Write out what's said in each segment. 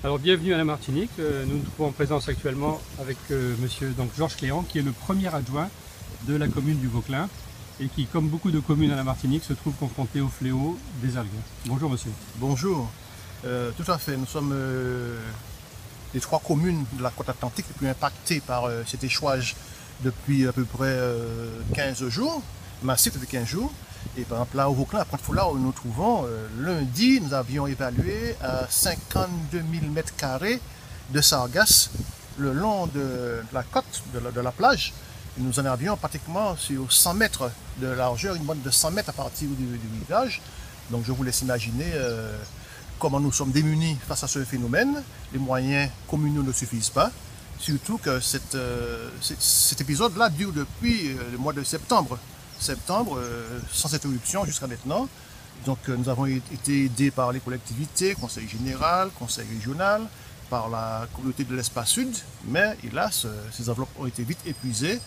Alors bienvenue à la Martinique, nous nous trouvons en présence actuellement avec monsieur Georges Cléant qui est le premier adjoint de la commune du Vauclin et qui, comme beaucoup de communes à la Martinique, se trouve confronté au fléau des algues. Bonjour monsieur. Bonjour, tout à fait, nous sommes les trois communes de la côte atlantique les plus impactées par cet échouage depuis à peu près 15 jours, massif depuis 15 jours. Et par exemple là au Vauclin, à Pointe-Foulard où nous nous trouvons, lundi nous avions évalué à 52 000 m² de sargasses le long de la côte, de la plage. Et nous en avions pratiquement sur 100 mètres de largeur, une bande de 100 mètres à partir du rivage. Donc je vous laisse imaginer comment nous sommes démunis face à ce phénomène. Les moyens communaux ne suffisent pas. Surtout que cet épisode-là dure depuis le mois de septembre. Sans interruption jusqu'à maintenant. Donc nous avons été aidés par les collectivités, conseil général, conseil régional, par la communauté de l'espace sud, mais hélas, ces enveloppes ont été vite épuisées.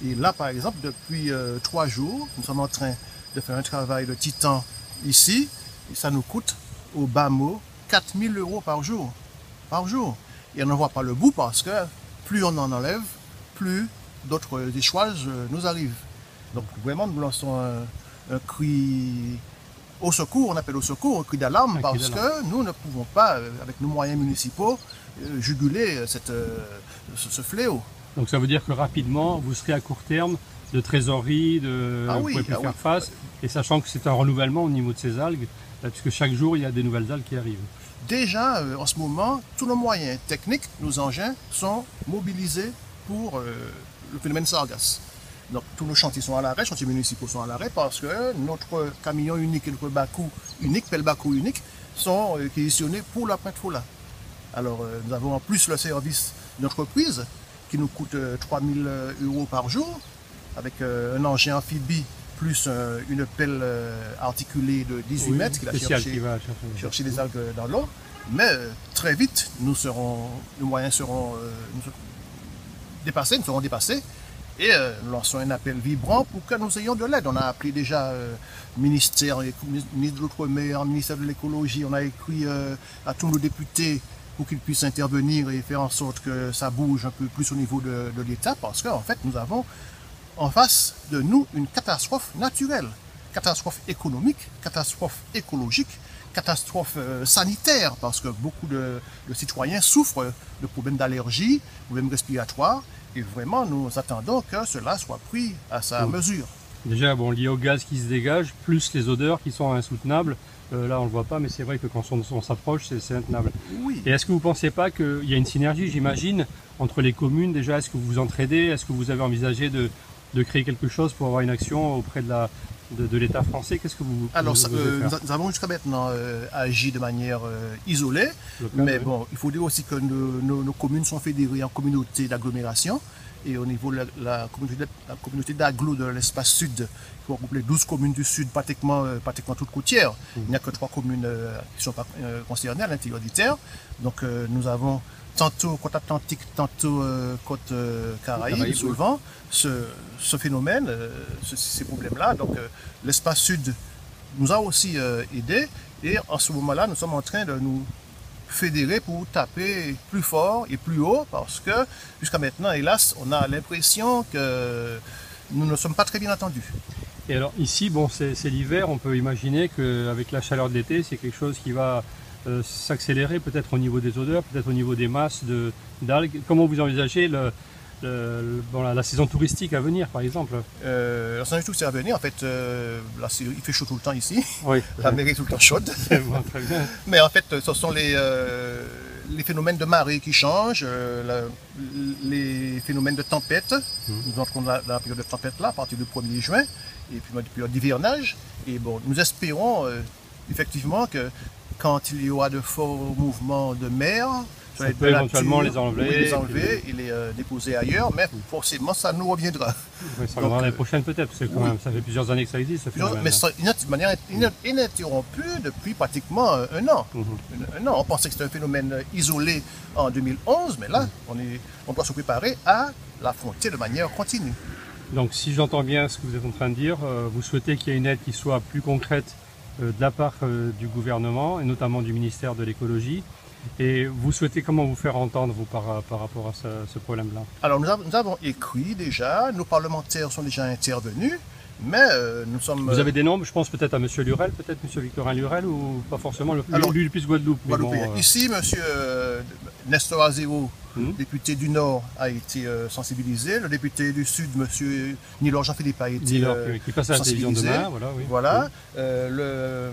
Et là, par exemple, depuis 3 jours, nous sommes en train de faire un travail de titan ici, et ça nous coûte au bas mot 4 000 € par jour. Et on n'en voit pas le bout parce que plus on en enlève, plus d'autres échouages nous arrivent. Donc vraiment, nous lançons un cri au secours, on appelle au secours, un cri d'alarme, parce que nous ne pouvons pas, avec nos moyens municipaux, juguler ce fléau. Donc ça veut dire que rapidement, vous serez à court terme de trésorerie, vous ne pouvez plus faire face, et sachant que c'est un renouvellement au niveau de ces algues, puisque chaque jour, il y a des nouvelles algues qui arrivent. Déjà, en ce moment, tous nos moyens techniques, nos engins, sont mobilisés pour le phénomène sargasse. Donc tous nos chantiers sont à l'arrêt, chantiers municipaux sont à l'arrêt parce que notre camion unique et notre bakou unique, pelle bakou unique, sont réquisitionnés pour la Pointe-Foulard. Alors nous avons en plus le service d'entreprise qui nous coûte 3 000 € par jour, avec un engin amphibie plus une pelle articulée de 18 mètres qui va chercher les algues dans l'eau. Mais très vite, nos moyens seront dépassés. Et nous lançons un appel vibrant pour que nous ayons de l'aide. On a appelé déjà ministre de l'Outre-mer, ministère de l'Écologie, on a écrit à tous nos députés pour qu'ils puissent intervenir et faire en sorte que ça bouge un peu plus au niveau de l'État, parce qu'en fait nous avons en face de nous une catastrophe naturelle, catastrophe économique, catastrophe écologique, catastrophe sanitaire, parce que beaucoup de citoyens souffrent de problèmes d'allergie, problèmes respiratoires. Et vraiment, nous attendons que cela soit pris à sa mesure. Déjà, lié au gaz qui se dégage, plus les odeurs qui sont insoutenables, là on ne le voit pas, mais c'est vrai que quand on s'approche, c'est intenable. Oui. Et est-ce que vous ne pensez pas qu'il y a une synergie, j'imagine, entre les communes? Déjà, est-ce que vous vous entraidez? Est-ce que vous avez envisagé de créer quelque chose pour avoir une action auprès de l'État français? Qu'est-ce que vous nous avons jusqu'à maintenant agi de manière isolée, mais bon, il faut dire aussi que nos communes sont fédérées en communautés d'agglomération, et au niveau de la communauté d'agglo de l'espace sud, qui regroupe les 12 communes du sud, pratiquement toutes côtières. Il n'y a que 3 communes qui ne sont pas concernées à l'intérieur du terre. Donc nous avons tantôt côte atlantique, tantôt côte Caraïbe, sous le vent, ce phénomène, ces problèmes-là. Donc l'espace sud nous a aussi aidés, et en ce moment-là, nous sommes en train de nous fédérer pour taper plus fort et plus haut, parce que jusqu'à maintenant, hélas, on a l'impression que nous ne sommes pas très bien entendus. Et alors ici, c'est l'hiver, on peut imaginer qu'avec la chaleur de l'été, c'est quelque chose qui va s'accélérer peut-être au niveau des odeurs, peut-être au niveau des masses d'algues. Comment vous envisagez la saison touristique à venir, par exemple? La saison touristique à venir, en fait, là, il fait chaud tout le temps ici. Oui. La mer est tout le temps chaude. Bon, très bien. Mais en fait, ce sont les phénomènes de marée qui changent, les phénomènes de tempête. Nous entrons dans la période de tempête là, à partir du 1er juin, et puis la période d'hivernage. Et bon, nous espérons effectivement que quand il y aura de forts mouvements de mer, ça peut éventuellement les enlever, et les déposer ailleurs, mais forcément ça nous reviendra. Oui, ça reviendra l'année prochaine peut-être, parce que quand même, ça fait plusieurs années que ça existe. Mais de manière ininterrompue depuis pratiquement un an. Un an. On pensait que c'était un phénomène isolé en 2011, mais là, on doit se préparer à l'affronter de manière continue. Donc si j'entends bien ce que vous êtes en train de dire, vous souhaitez qu'il y ait une aide qui soit plus concrète de la part du gouvernement, et notamment du ministère de l'Écologie, Et vous souhaitez comment vous faire entendre, vous, par rapport à ce problème-là? Alors nous avons écrit déjà, nos parlementaires sont déjà intervenus, mais nous sommes... Vous avez des noms, je pense peut-être à M. Lurel, peut-être M. Victorin Lurel, ou pas forcément, lui plus Guadeloupe. Ici, M. Nestor Azéro, député du Nord, a été sensibilisé. Le député du Sud, M. Nilor Jean-Philippe, a été qui passe à la télévision demain. Voilà. Le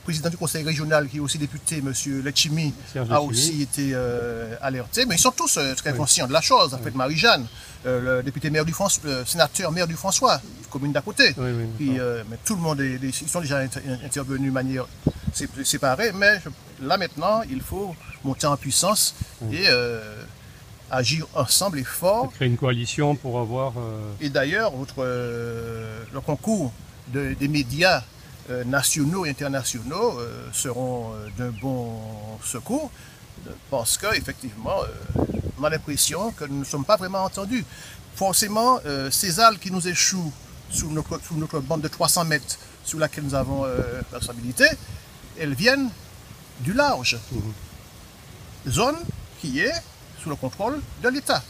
président du conseil régional, qui est aussi député, M. Lechimi, a aussi été alerté. Mais ils sont tous très conscients de la chose. En fait, Marie-Jeanne, le député maire du François, le sénateur maire du François, commune d'à côté. Mais tout le monde, ils sont déjà intervenus de manière séparée. Mais là maintenant, il faut monter en puissance et agir ensemble et fort. Créer une coalition pour avoir... Et d'ailleurs, le concours des médias nationaux et internationaux seront d'un bon secours, parce qu'effectivement, on a l'impression que nous ne sommes pas vraiment entendus. Forcément, ces algues qui nous échouent sous notre bande de 300 mètres sur laquelle nous avons la stabilité, elles viennent du large. Zone qui est sous le contrôle de l'État.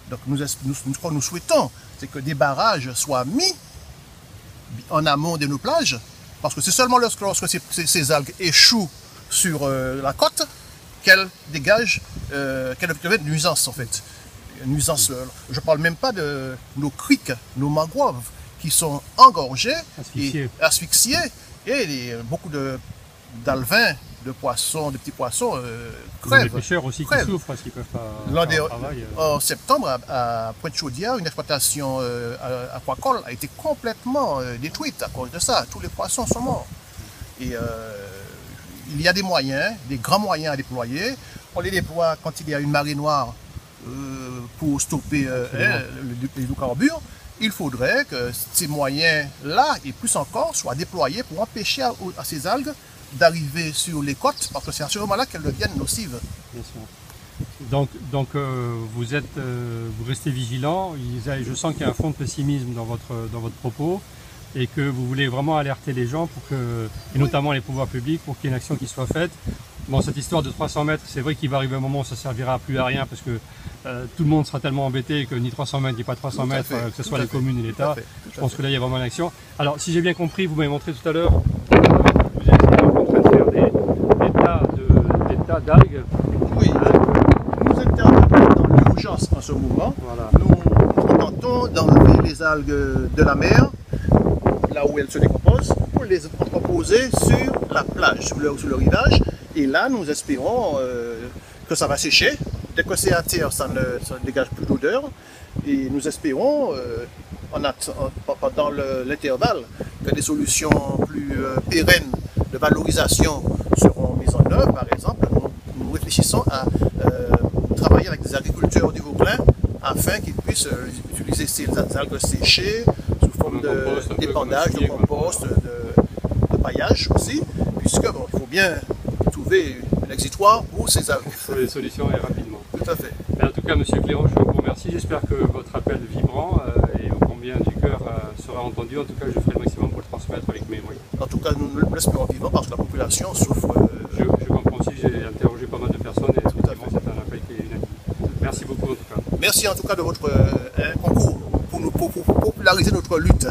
Donc nous souhaitons que des barrages soient mis en amont de nos plages, parce que c'est seulement lorsque ces algues échouent sur la côte qu'elles dégagent, qu'elles deviennent une nuisance en fait. Une nuisance, je ne parle même pas de nos criques, nos mangroves qui sont engorgées, asphyxiées, et beaucoup d'alevins, de poissons, de petits poissons crèvent. Les pêcheurs aussi qui souffrent parce qu'ils ne peuvent pas faire le travail. En septembre, à Pointe-Chaudière, une exploitation aquacole a été complètement détruite à cause de ça. Tous les poissons sont morts. Et il y a des moyens, des grands moyens à déployer. On les déploie quand il y a une marée noire pour stopper les hydrocarbures. Il faudrait que ces moyens-là, et plus encore, soient déployés pour empêcher à ces algues d'arriver sur les côtes, parce que c'est à ce moment-là qu'elles deviennent nocives. Bien sûr. Donc vous restez vigilant. Je sens qu'il y a un fond de pessimisme dans votre propos, et que vous voulez vraiment alerter les gens, et notamment les pouvoirs publics, pour qu'il y ait une action qui soit faite. Bon, cette histoire de 300 mètres, c'est vrai qu'il va arriver un moment où ça ne servira plus à rien, parce que tout le monde sera tellement embêté que ni 300 mètres, ni pas 300 mètres, que ce soit les communes et l'État. Je pense que là, il y a vraiment une action. Alors, si j'ai bien compris, vous m'avez montré tout à l'heure, vous êtes en train de faire des tas d'algues. Oui, nous intervenons dans l'urgence en ce moment. Voilà. Nous tentons d'enlever les algues de la mer, là où elles se décomposent, pour les entreposer sur la plage, sur le rivage. Et là, nous espérons que ça va sécher. Dès que c'est à terre, ça ne dégage plus d'odeur. Et nous espérons, pendant l'intervalle, que des solutions plus pérennes de valorisation seront mises en œuvre. Par exemple, nous réfléchissons à travailler avec des agriculteurs du Vauclin afin qu'ils puissent utiliser ces algues séchées sous forme d'épandage, de compost, de paillage aussi, puisque il faut bien trouver un exitoire pour ces algues. Il faut des solutions et rapidement. Tout à fait. Mais en tout cas, M. Cléron, je vous remercie. J'espère que votre appel vibrant et ô combien du cœur sera entendu. En tout cas, je ferai le maximum pour le transmettre avec mes moyens. En tout cas, nous l'espérons vivant parce que la population souffre. Je comprends aussi, j'ai interrogé pas mal de personnes et effectivement, c'est un appel qui est unanime. Merci beaucoup en tout cas. Merci en tout cas de votre concours pour populariser notre lutte.